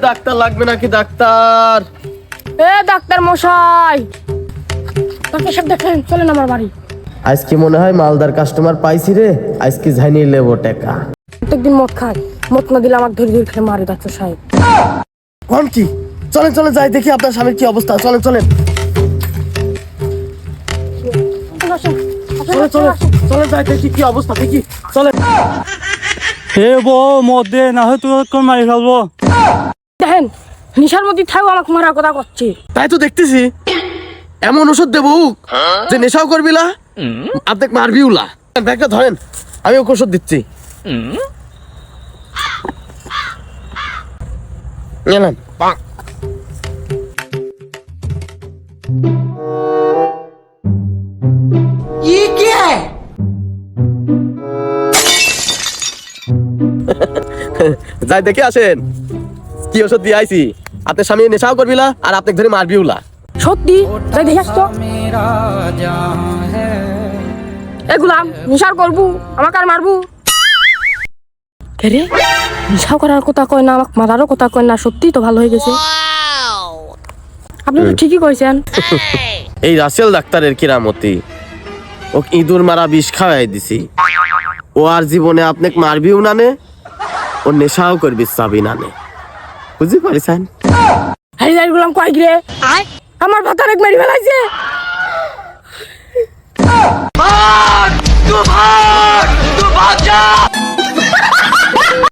Doctor লাগবে নাকি doctor? Doctor মশাই, ডাক্তার সাহেব দেখেন, চলেন আমার বাড়ি। আজকে মনে হয় মালদার কাস্টমার পাইছি রে, আজকে ঝাইনি লেবো টাকা। প্রত্যেকদিন মদ খায়, মদ না দিলে আমাকে ধরে ধরে খেলে মারে ডাক্তার সাহেব। কোন কি? চলেন চলেন যাই দেখি আপনার স্বামীর কি অবস্থা। চলেন চলেন চলেন চলেন চলেন যাই দেখি কি অবস্থা দেখি। চলেন। হে বউ মদ দে, না হয় তুই মারি ফেলবো। দেখেন, নিশার মধ্যে থাকো আমাকে মারার কথা করছে। তাই তো দেখতেছি, এমন ওষুধ দেবো যে নেশাও করবি না, অর্ধেক মারবিও না। ব্যাগটা ধরেন, আমি ওকে ওষুধ দিচ্ছি। নেন। যাই দেখে আসেন কি ওষুধ দিয়ে আইছি। আপনার স্বামী নেশাও করবি না আর আপনাকে ধরে মারবিও না। সত্যি? তাই দেখে আসতো। এগুলাম নিশার করবো, আমাকে আর মারবো রে? নিশাও করার কথা কয় না, আমাকে মারারও কথা কয় না। সত্যি তো ভালো হয়ে গেছে। আপনি তো ঠিকই কইছেন। এই রাসেল ডাক্তারের কিরামতি, ও ইঁদুর মারা বিষ খাওয়াই দিছি। ও আর জীবনে আপনাকে মারবিও না নে, ও নেশাও করবি চাবি না নে। বুঝতে পারিছেন? হাই যাই গুলাম কয় রে, আমার ভাতার এক মেরি ফেলাইছে।